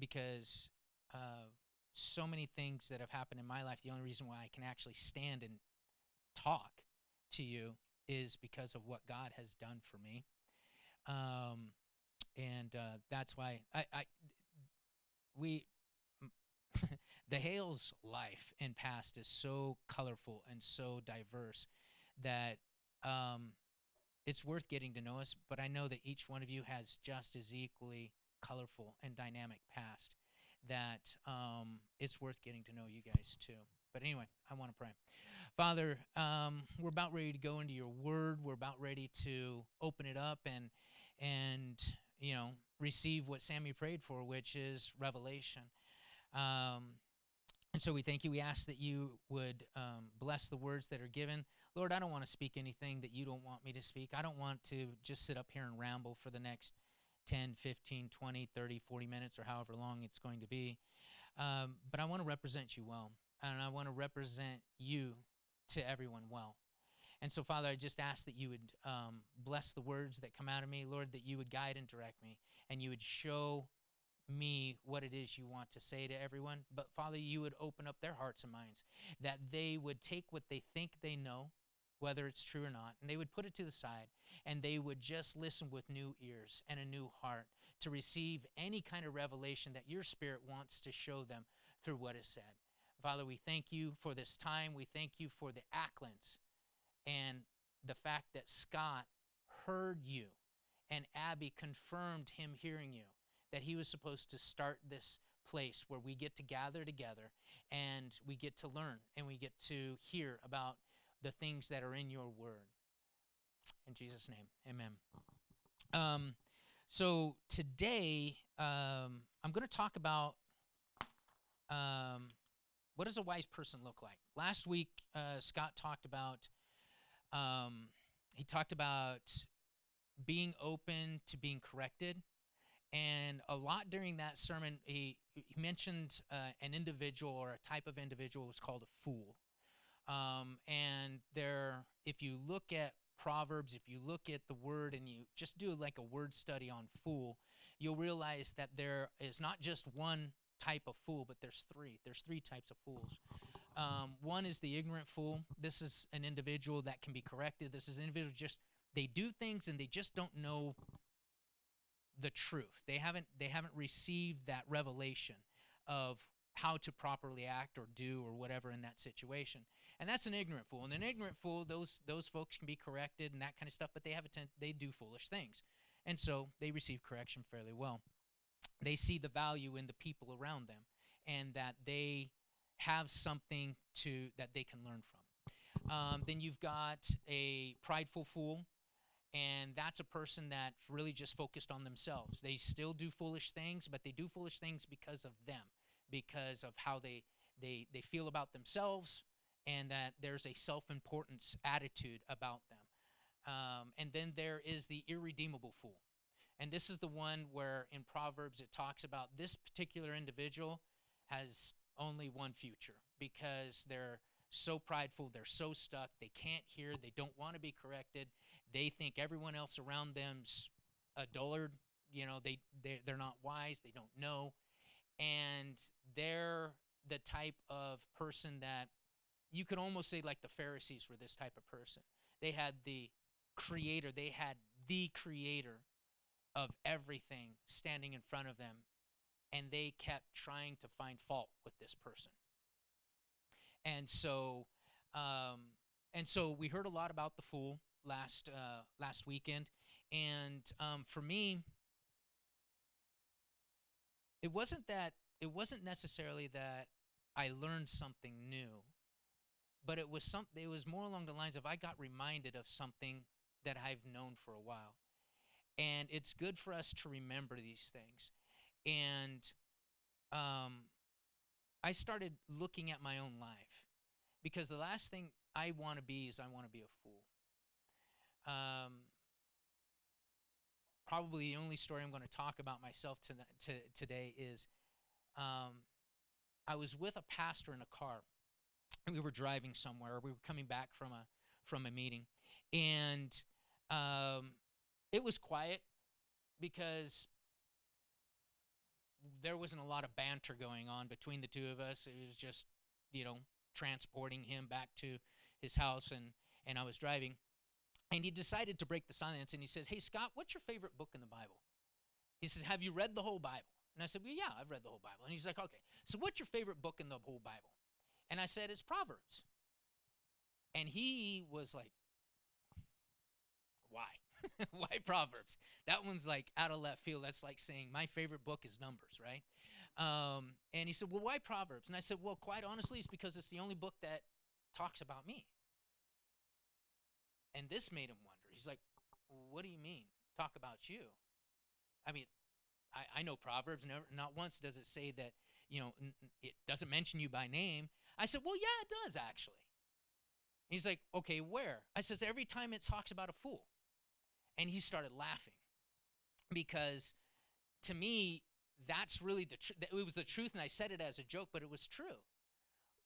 because so many things that have happened in my life. The only reason why I can actually stand and talk to you is because of what God has done for me. Um, and that's why we the Hale's life and past is so colorful and so diverse that um, it's worth getting to know us. But I know that each one of you has just as equally colorful and dynamic past that it's worth getting to know you guys too. But anyway, I want to pray. Father, we're about ready to go into your word. We're about ready to open it up and you know receive what Sammy prayed for, which is revelation. Um, and so we thank you. We ask that you would bless the words that are given. Lord, I don't want to speak anything that you don't want me to speak. I don't want to just sit up here and ramble for the next 10, 15, 20, 30, 40 minutes or however long it's going to be. But I want to represent you well, and I want to represent you to everyone well. And so, Father, I just ask that you would bless the words that come out of me, Lord, that you would guide and direct me, and you would show me what it is you want to say to everyone. But, Father, you would open up their hearts and minds, that they would take what they think they know, whether it's true or not, and they would put it to the side, and they would just listen with new ears and a new heart to receive any kind of revelation that your Spirit wants to show them through what is said. Father, we thank you for this time. We thank you for the Acklins and the fact that Scott heard you and Abby confirmed him hearing you, that he was supposed to start this place where we get to gather together and we get to learn and we get to hear about the things that are in your word. In Jesus' name, amen. So today, I'm going to talk about um, what does a wise person look like. Last week, Scott talked about um, he talked about being open to being corrected, and a lot during that sermon, he mentioned an individual or a type of individual was called a fool. And there, if you look at Proverbs, if you look at the word and you just do like a word study on fool, you'll realize that there is not just one type of fool, but there's three. There's three types of fools. One is the ignorant fool. This is an individual that can be corrected. This is an individual just they do things and they just don't know the truth. They haven't received that revelation of how to properly act or do or whatever in that situation. And that's an ignorant fool. And an ignorant fool, those folks can be corrected and that kind of stuff, but they do foolish things. And so they receive correction fairly well. They see the value in the people around them and that they have something to that they can learn from. Then you've got a prideful fool, and that's a person that's really just focused on themselves. They still do foolish things, but they do foolish things because of them, because of how they feel about themselves, and that there's a self-importance attitude about them. And then there is the irredeemable fool. And this is the one where in Proverbs it talks about this particular individual has only one future because they're so prideful, they're so stuck, they can't hear, they don't want to be corrected. They think everyone else around them's a dullard, they're not wise, they don't know, and they're the type of person that you could almost say like the Pharisees were this type of person. They had the creator of everything standing in front of them, and they kept trying to find fault with this person. And so, um, and so we heard a lot about the fool last weekend, and for me, it wasn't necessarily that I learned something new, but it was more along the lines of I got reminded of something that I've known for a while. And it's good for us to remember these things. And um, I started looking at my own life because the last thing I want to be is I want to be a fool. Um, Probably the only story I'm going to talk about myself today is um, I was with a pastor in a car, and we were driving somewhere. We were coming back from a meeting, and it was quiet because there wasn't a lot of banter going on between the two of us. It was just, you know, transporting him back to his house, and I was driving. And he decided to break the silence, and he said, "Hey, Scott, what's your favorite book in the Bible?" He says, "Have you read the whole Bible?" And I said, "Well, yeah, I've read the whole Bible." And he's like, "Okay, so what's your favorite book in the whole Bible?" And I said, "It's Proverbs." And he was like, "Why? Why Proverbs? That one's like out of left field. That's like saying my favorite book is Numbers, right?" And he said, "Well, why Proverbs?" And I said, "Well, quite honestly, it's because it's the only book that talks about me." And this made him wonder. He's like, "What do you mean? Talk about you?" I mean, I know Proverbs. Never, not once does it say that, it doesn't mention you by name. I said, "Well, yeah, it does actually." He's like, "Okay, where?" I says, "Every time it talks about a fool." And he started laughing because to me, that's really it was the truth. And I said it as a joke, but it was true.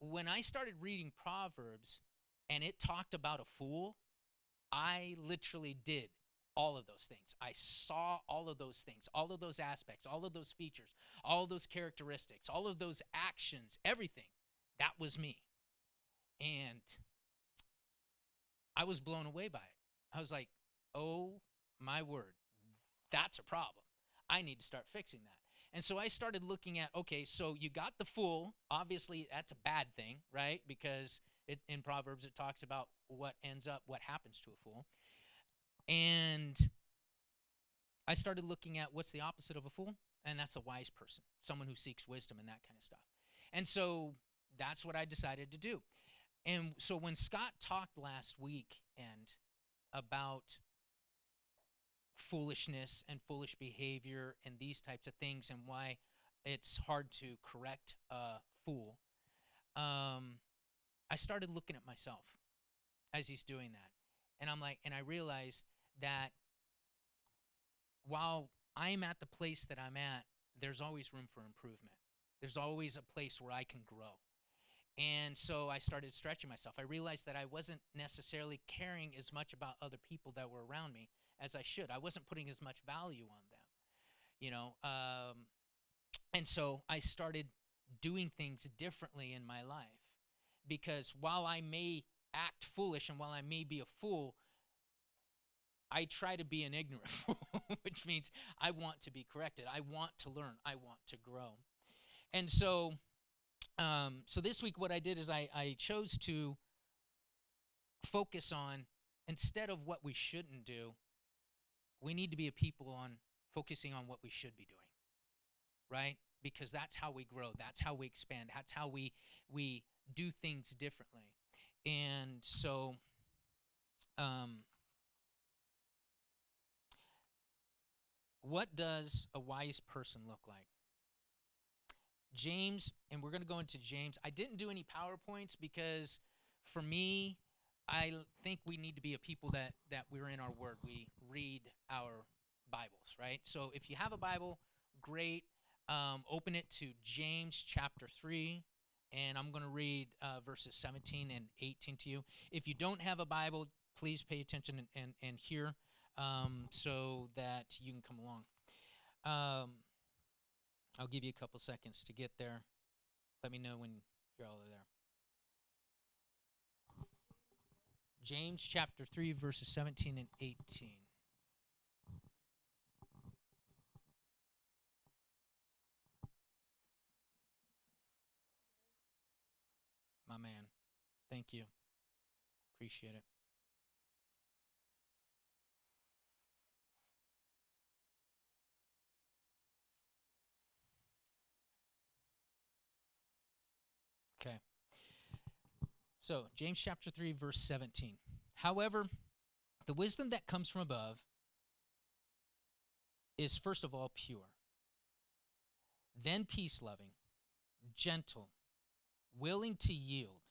When I started reading Proverbs and it talked about a fool, I literally did all of those things. I saw all of those things, all of those aspects, all of those features, all of those characteristics, all of those actions, everything. That was me. And I was blown away by it. I was like, oh my word, that's a problem. I need to start fixing that. And so I started looking at, okay, so you got the fool. Obviously, that's a bad thing, right? Because in Proverbs, it talks about what happens to a fool. And I started looking at what's the opposite of a fool, and that's a wise person, someone who seeks wisdom and that kind of stuff. And so that's what I decided to do. And so when Scott talked last week and about foolishness and foolish behavior and these types of things and why it's hard to correct a fool, I started looking at myself as he's doing that. And I'm like, and I realized that while I'm at the place that I'm at, there's always room for improvement. There's always a place where I can grow. And so I started stretching myself. I realized that I wasn't necessarily caring as much about other people that were around me as I should. I wasn't putting as much value on them, you know. And so I started doing things differently in my life because while I may act foolish and while I may be a fool, I try to be an ignorant fool, which means I want to be corrected. I want to learn. I want to grow. And so so this week what I did is I chose to focus on, instead of what we shouldn't do, we need to be a people on focusing on what we should be doing, right? Because that's how we grow. That's how we expand. That's how we do things differently. And so what does a wise person look like? James, and we're going to go into James. I didn't do any PowerPoints because for me, I think we need to be a people that we're in our word. We read our Bibles, right? So if you have a Bible, great. Open it to James chapter 3, and I'm going to read verses 17 and 18 to you. If you don't have a Bible, please pay attention and hear so that you can come along. I'll give you a couple seconds to get there. Let me know when you're all there. James chapter 3, verses 17 and 18. My man, thank you. Appreciate it. Okay. So, James chapter 3, verse 17. However, the wisdom that comes from above is first of all pure, then peace-loving, gentle, willing to yield,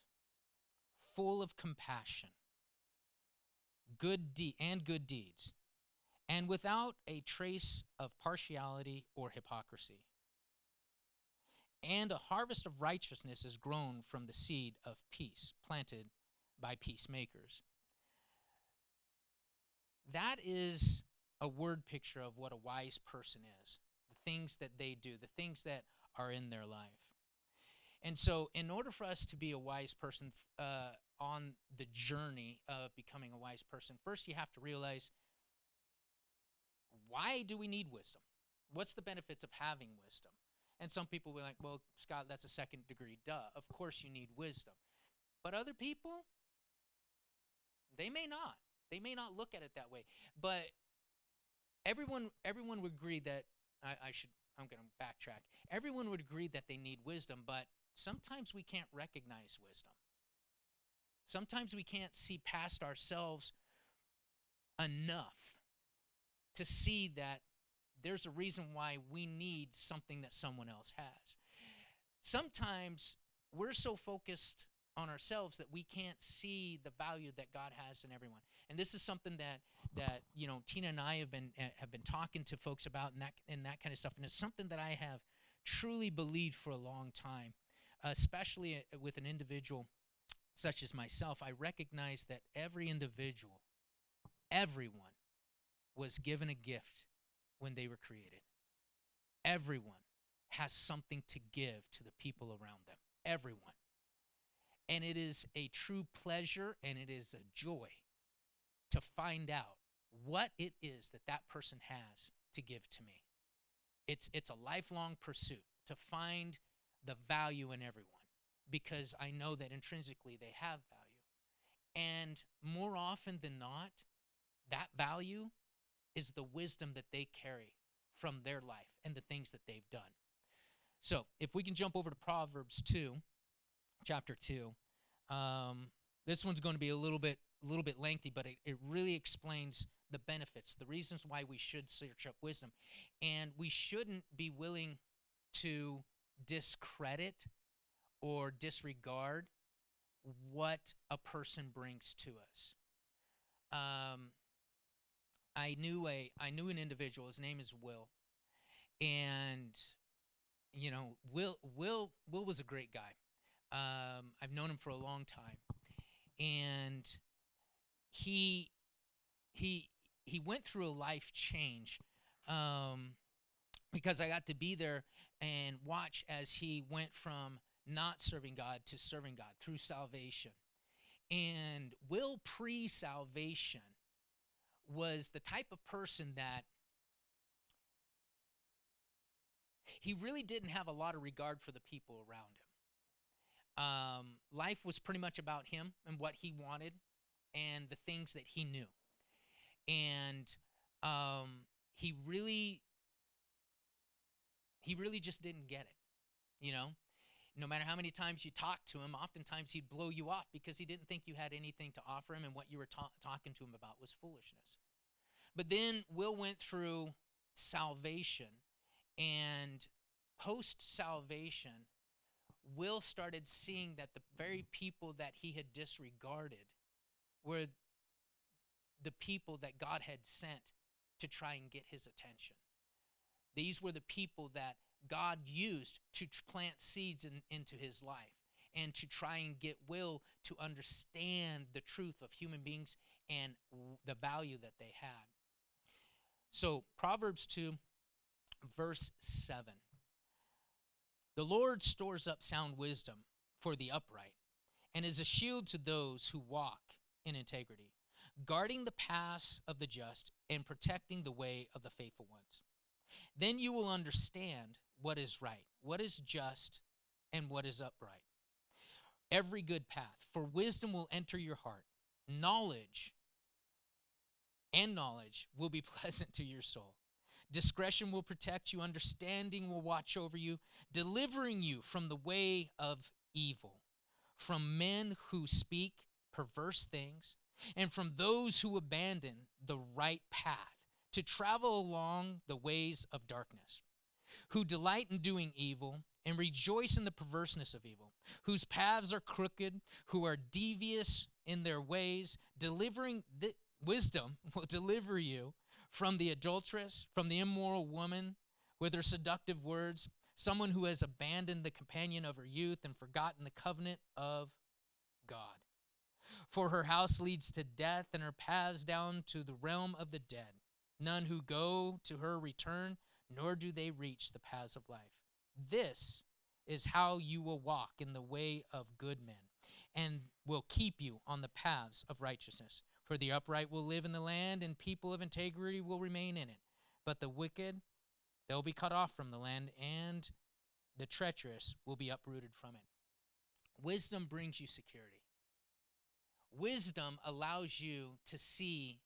full of compassion, good deeds, and without a trace of partiality or hypocrisy. And a harvest of righteousness is grown from the seed of peace, planted by peacemakers. That is a word picture of what a wise person is. things that they do, the things that are in their life. And so, in order for us to be a wise person on the journey of becoming a wise person, first you have to realize, why do we need wisdom? What's the benefits of having wisdom? And some people will be like, well, Scott, that's a second degree duh. Of course you need wisdom. But other people, they may not. They may not look at it that way. But everyone would agree that I'm going to backtrack. Everyone would agree that they need wisdom, but sometimes we can't recognize wisdom. Sometimes we can't see past ourselves enough to see that there's a reason why we need something that someone else has. Sometimes we're so focused on ourselves that we can't see the value that God has in everyone. And this is something that Tina and I have been talking to folks about, and that kind of stuff. And it's something that I have truly believed for a long time, especially with an individual such as myself. I recognize that every individual, everyone, was given a gift when they were created. Everyone has something to give to the people around them. Everyone. And it is a true pleasure and it is a joy to find out what it is that that person has to give to me. It's a lifelong pursuit to find the value in everyone, because I know that intrinsically they have value. And more often than not, that value is the wisdom that they carry from their life and the things that they've done. So if we can jump over to Proverbs 2, chapter 2, this one's going to be a little bit lengthy, but it really explains the benefits, the reasons why we should search up wisdom. And we shouldn't be willing to discredit or disregard what a person brings to us. I knew an individual. His name is Will, and Will was a great guy. I've known him for a long time, and he went through a life change, because I got to be there and watch as he went from not serving God to serving God through salvation. And Will, pre-salvation, was the type of person that he really didn't have a lot of regard for the people around him. Life was pretty much about him and what he wanted and the things that he knew. And he really just didn't get it, No matter how many times you talked to him, oftentimes he'd blow you off because he didn't think you had anything to offer him, and what you were talking to him about was foolishness. But then Will went through salvation, and post-salvation, Will started seeing that the very people that he had disregarded were the people that God had sent to try and get his attention. These were the people that God used to plant seeds into his life and to try and get Will to understand the truth of human beings and the value that they had. So Proverbs 2, verse 7. The Lord stores up sound wisdom for the upright and is a shield to those who walk in integrity, guarding the paths of the just and protecting the way of the faithful ones. Then you will understand what is right, what is just, and what is upright. Every good path, for wisdom will enter your heart. Knowledge will be pleasant to your soul. Discretion will protect you. Understanding will watch over you, delivering you from the way of evil, from men who speak perverse things, and from those who abandon the right path to travel along the ways of darkness, who delight in doing evil and rejoice in the perverseness of evil, whose paths are crooked, who are devious in their ways. Wisdom will deliver you from the adulteress, from the immoral woman with her seductive words, someone who has abandoned the companion of her youth and forgotten the covenant of God. For her house leads to death and her paths down to the realm of the dead. None who go to her return, nor do they reach the paths of life. This is how you will walk in the way of good men, and will keep you on the paths of righteousness. For the upright will live in the land, and people of integrity will remain in it. But the wicked, they'll be cut off from the land, and the treacherous will be uprooted from it. Wisdom brings you security. Wisdom allows you to see,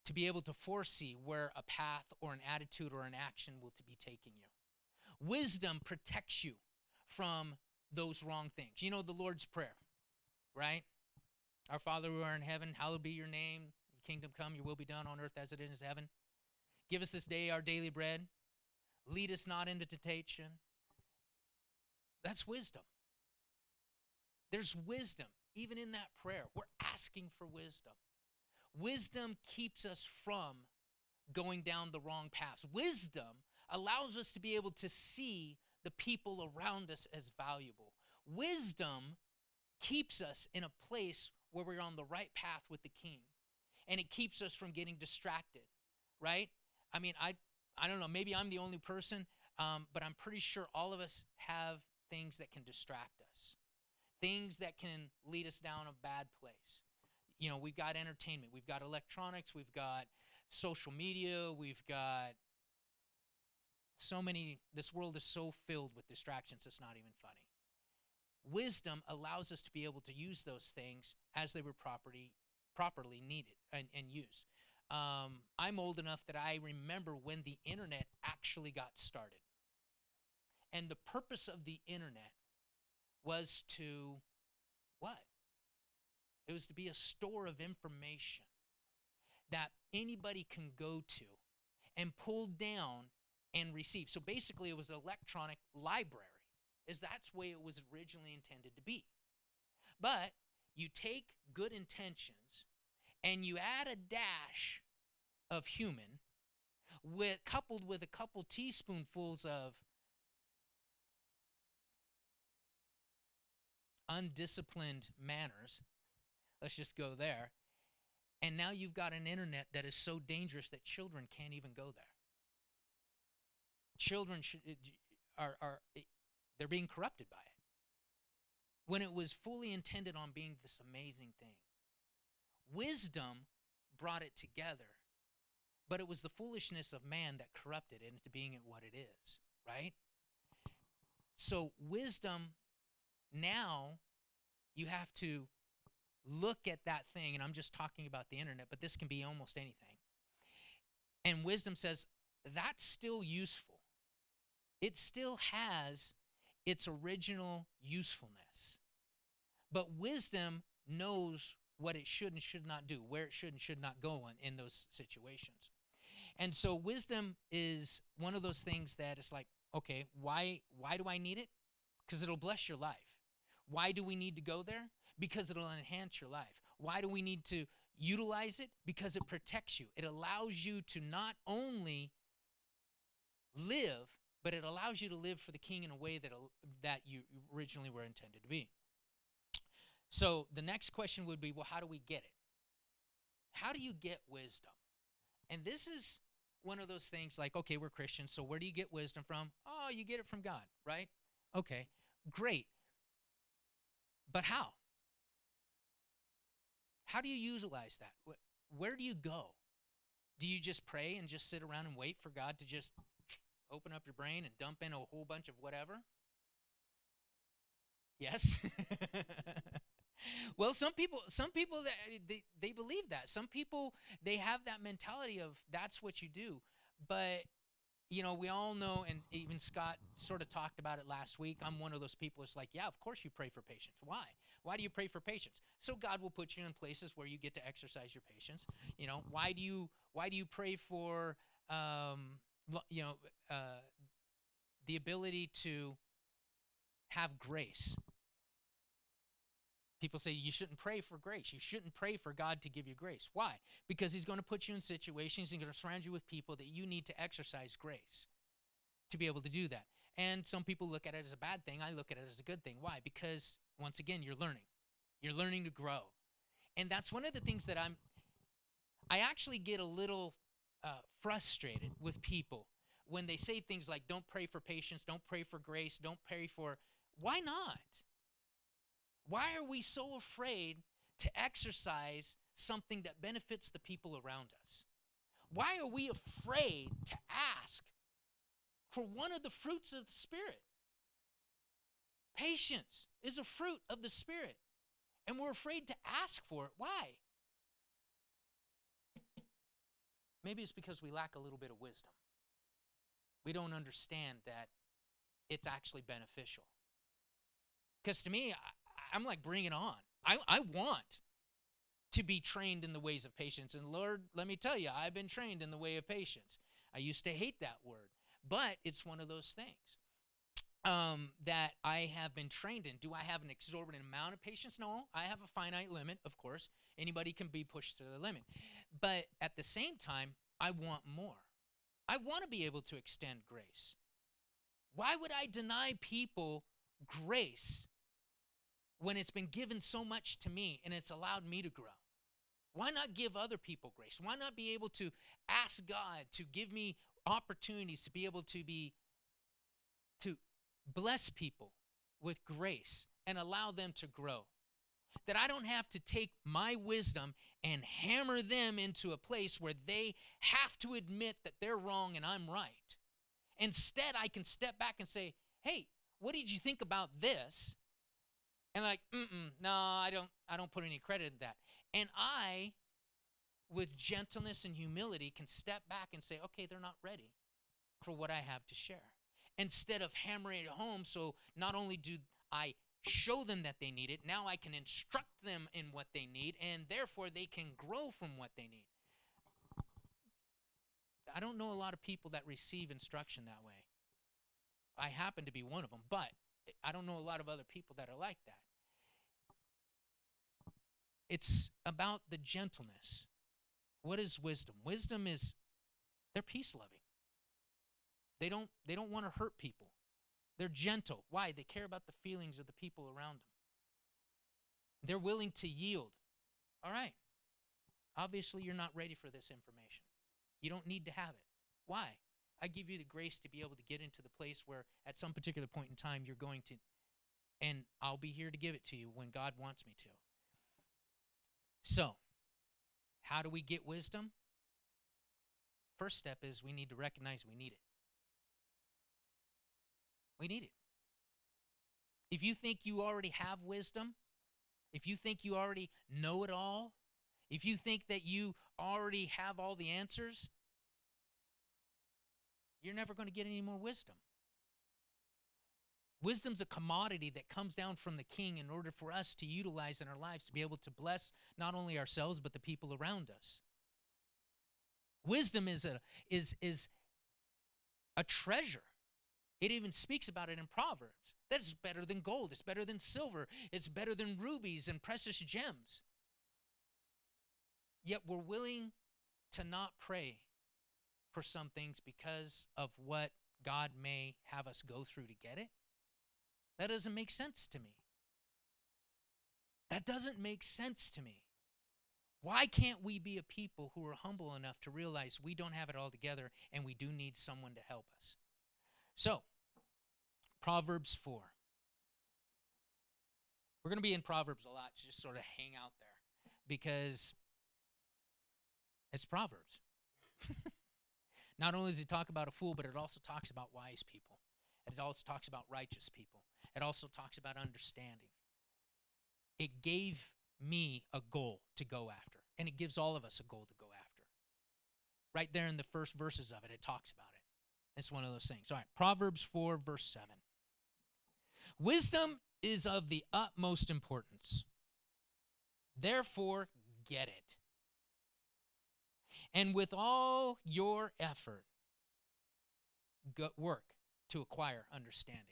to be able to foresee where a path or an attitude or an action will to be taking you. Wisdom protects you from those wrong things. You know the Lord's Prayer, right? Our Father who art in heaven, hallowed be your name. Your kingdom come, your will be done on earth as it is in heaven. Give us this day our daily bread. Lead us not into temptation. That's wisdom. There's wisdom. Even in that prayer, we're asking for wisdom. Wisdom keeps us from going down the wrong paths. Wisdom allows us to be able to see the people around us as valuable. Wisdom keeps us in a place where we're on the right path with the King. And it keeps us from getting distracted, right? I mean, I don't know, maybe I'm the only person, but I'm pretty sure all of us have things that can distract us, things that can lead us down a bad place. You know, we've got entertainment, we've got electronics, we've got social media, we've got so many, this world is so filled with distractions, it's not even funny. Wisdom allows us to be able to use those things as they were properly needed and used. I'm old enough that I remember when the internet actually got started. And the purpose of the internet was to what? It was to be a store of information that anybody can go to and pull down and receive. So basically it was an electronic library, is that's the way it was originally intended to be. But you take good intentions and you add a dash of human coupled with a couple teaspoonfuls of undisciplined manners. Let's just go there. And now you've got an internet that is so dangerous that children can't even go there. Children they're being corrupted by it, when it was fully intended on being this amazing thing. Wisdom brought it together, but it was the foolishness of man that corrupted it into being what it is, right? So wisdom, now you have to look at that thing, and I'm just talking about the internet, but this can be almost anything. And wisdom says, that's still useful. It still has its original usefulness. But wisdom knows what it should and should not do, where it should and should not go in those situations. And so wisdom is one of those things that is like, okay, why do I need it? Because it'll bless your life. Why do we need to go there? Because it'll enhance your life. Why do we need to utilize it? Because it protects you. It allows you to not only live, but it allows you to live for the King in a way that you originally were intended to be. So the next question would be, well, how do we get it? How do you get wisdom? And this is one of those things like, okay, we're Christians, so where do you get wisdom from? Oh, you get it from God, right? Okay, great. But how? How do you utilize that? Where do you go? Do you just pray and just sit around and wait for God to just open up your brain and dump in a whole bunch of whatever? Yes. Well, some people that they believe that. Some people, they have that mentality of that's what you do. But you know, we all know, and even Scott sort of talked about it last week. I'm one of those people. It's like, yeah, of course you pray for patience. Why? Why do you pray for patience? So God will put you in places where you get to exercise your patience. You know, why do you pray for the ability to have grace? People say you shouldn't pray for grace. You shouldn't pray for God to give you grace. Why? Because he's going to put you in situations, he's going to surround you with people that you need to exercise grace to be able to do that. And some people look at it as a bad thing. I look at it as a good thing. Why? Because, once again, you're learning. You're learning to grow. And that's one of the things that I actually get a little frustrated with people when they say things like, don't pray for patience, don't pray for grace, don't pray for. Why not? Why are we so afraid to exercise something that benefits the people around us? Why are we afraid to ask for one of the fruits of the Spirit? Patience is a fruit of the Spirit, and we're afraid to ask for it. Why? Maybe it's because we lack a little bit of wisdom. We don't understand that it's actually beneficial. Because to me, I'm like, bring it on. I want to be trained in the ways of patience. And Lord, let me tell you, I've been trained in the way of patience. I used to hate that word, but it's one of those things that I have been trained in. Do I have an exorbitant amount of patience? No, I have a finite limit, of course. Anybody can be pushed to the limit. But at the same time, I want more. I want to be able to extend grace. Why would I deny people grace when it's been given so much to me and it's allowed me to grow? Why not give other people grace? Why not be able to ask God to give me opportunities to be able to bless people with grace and allow them to grow? That I don't have to take my wisdom and hammer them into a place where they have to admit that they're wrong and I'm right. Instead, I can step back and say, hey, what did you think about this? And like, no, I don't put any credit in that. And I, with gentleness and humility, can step back and say, okay, they're not ready for what I have to share. Instead of hammering it home, so not only do I show them that they need it, now I can instruct them in what they need, and therefore they can grow from what they need. I don't know a lot of people that receive instruction that way. I happen to be one of them, but I don't know a lot of other people that are like that. It's about the gentleness. What is wisdom? Wisdom is, they're peace loving. They don't want to hurt people. They're gentle. Why? They care about the feelings of the people around them. They're willing to yield. All right. Obviously, you're not ready for this information. You don't need to have it. Why? I give you the grace to be able to get into the place where at some particular point in time you're going to, and I'll be here to give it to you when God wants me to. So, how do we get wisdom? First step is we need to recognize we need it. We need it. If you think you already have wisdom, if you think you already know it all, if you think that you already have all the answers, you're never going to get any more wisdom. Wisdom's a commodity that comes down from the King in order for us to utilize in our lives to be able to bless not only ourselves but the people around us. Wisdom is a treasure. It even speaks about it in Proverbs. That's better than gold. It's better than silver. It's better than rubies and precious gems. Yet we're willing to not pray for some things because of what God may have us go through to get it. That doesn't make sense to me. That doesn't make sense to me. Why can't we be a people who are humble enough to realize we don't have it all together and we do need someone to help us? So, Proverbs 4. We're going to be in Proverbs a lot, just sort of hang out there, because it's Proverbs. Not only does it talk about a fool, but it also talks about wise people. And it also talks about righteous people. It also talks about understanding. It gave me a goal to go after, and it gives all of us a goal to go after. Right there in the first verses of it, it talks about it. It's one of those things. All right, Proverbs 4, verse 7. Wisdom is of the utmost importance. Therefore, get it. And with all your effort, work to acquire understanding.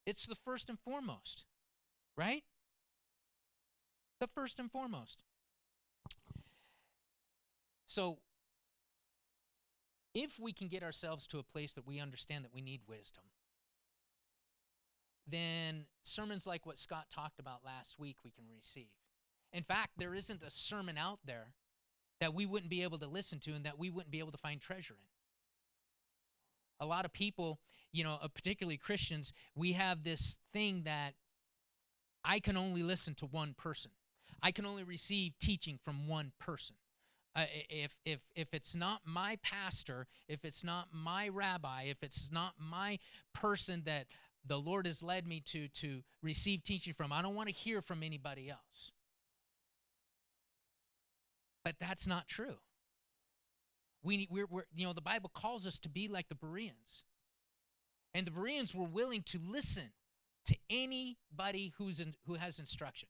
It's the first and foremost, right? The first and foremost. So, if we can get ourselves to a place that we understand that we need wisdom, then sermons like what Scott talked about last week we can receive. In fact, there isn't a sermon out there that we wouldn't be able to listen to and that we wouldn't be able to find treasure in. A lot of people, particularly Christians, we have this thing that I can only listen to one person. I can only receive teaching from one person. If it's not my pastor, if it's not my rabbi, if it's not my person that the Lord has led me to receive teaching from, I don't want to hear from anybody else. But that's not true. We're the Bible calls us to be like the Bereans. And the Bereans were willing to listen to anybody who has instruction.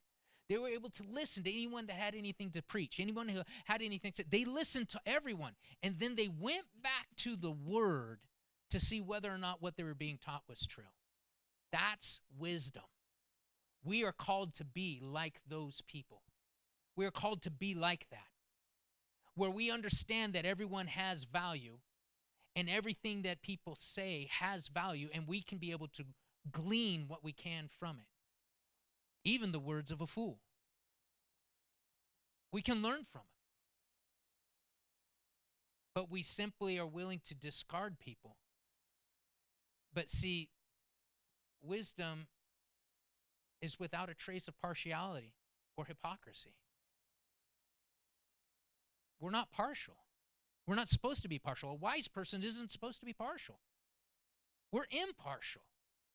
They were able to listen to anyone that had anything to preach, anyone who had anything to say. They listened to everyone. And then they went back to the Word to see whether or not what they were being taught was true. That's wisdom. We are called to be like those people. We are called to be like that, where we understand that everyone has value and everything that people say has value, and we can be able to glean what we can from it. Even the words of a fool. We can learn from them. But we simply are willing to discard people. But see, wisdom is without a trace of partiality or hypocrisy. We're not partial. We're not supposed to be partial. A wise person isn't supposed to be partial. We're impartial.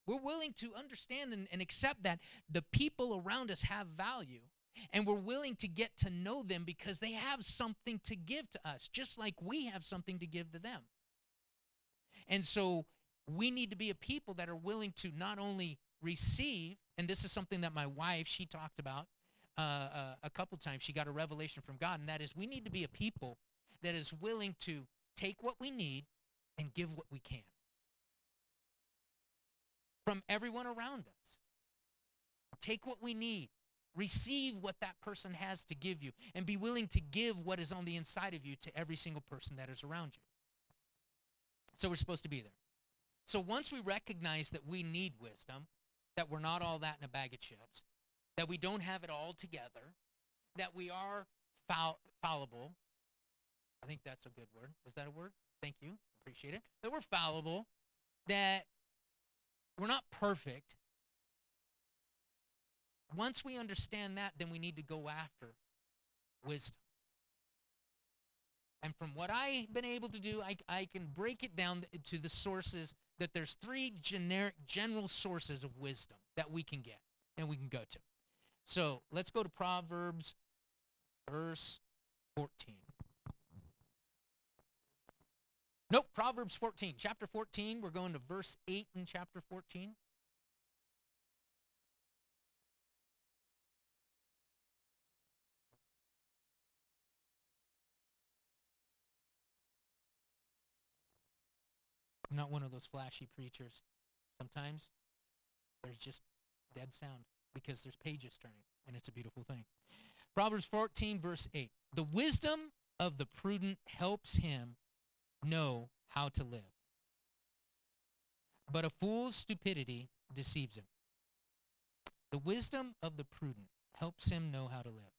We're willing to understand and accept that the people around us have value, and we're willing to get to know them because they have something to give to us, just like we have something to give to them. And so we need to be a people that are willing to not only receive, and this is something that my wife, she talked about a couple times. She got a revelation from God, and that is we need to be a people that is willing to take what we need and give what we can from everyone around us. Take what we need. Receive what that person has to give you, and be willing to give what is on the inside of you to every single person that is around you. So we're supposed to be there. So once we recognize that we need wisdom, that we're not all that in a bag of chips, that we don't have it all together, that we are fallible. I think that's a good word. Was that a word? Thank you. Appreciate it. That we're fallible, that we're not perfect. Once we understand that, then we need to go after wisdom. And from what I've been able to do, I can break it down to the sources, that there's three general sources of wisdom that we can get and we can go to. So let's go to Proverbs verse 14. Nope, Proverbs 14. Chapter 14, we're going to verse 8 in chapter 14. I'm not one of those flashy preachers. Sometimes there's just dead sound because there's pages turning, and it's a beautiful thing. Proverbs 14, verse 8. The wisdom of the prudent helps him know how to live, but a fool's stupidity deceives him. The wisdom of the prudent helps him know how to live.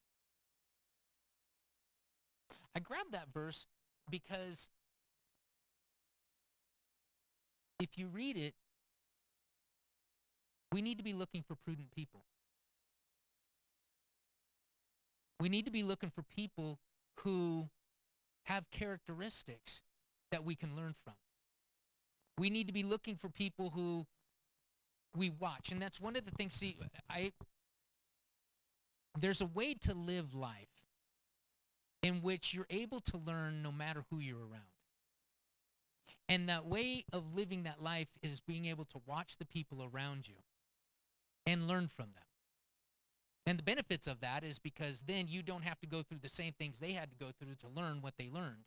I grabbed that verse because if you read it, we need to be looking for prudent people. We need to be looking for people who have characteristics that we can learn from. We need to be looking for people who we watch. And that's one of the things, there's a way to live life in which you're able to learn no matter who you're around. And that way of living that life is being able to watch the people around you and learn from them. And the benefits of that is because then you don't have to go through the same things they had to go through to learn what they learned.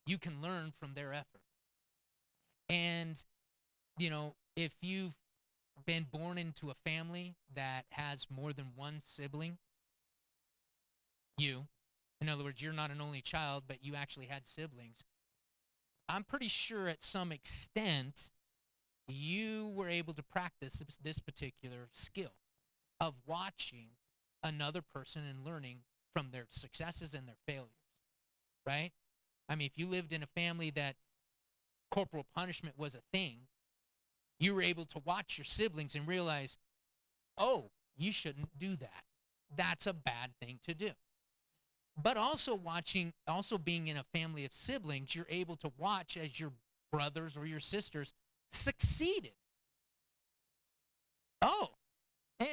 You can learn from their effort. And, if you've been born into a family that has more than one sibling, in other words, you're not an only child, but you actually had siblings, I'm pretty sure at some extent you were able to practice this particular skill of watching another person and learning from their successes and their failures. right? I mean, if you lived in a family that corporal punishment was a thing, you were able to watch your siblings and realize, oh, you shouldn't do that. That's a bad thing to do. But also being in a family of siblings, you're able to watch as your brothers or your sisters succeeded. Oh, and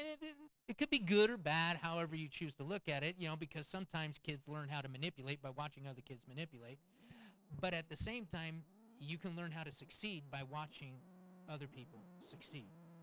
it could be good or bad, however you choose to look at it, because sometimes kids learn how to manipulate by watching other kids manipulate. But at the same time, you can learn how to succeed by watching other people succeed.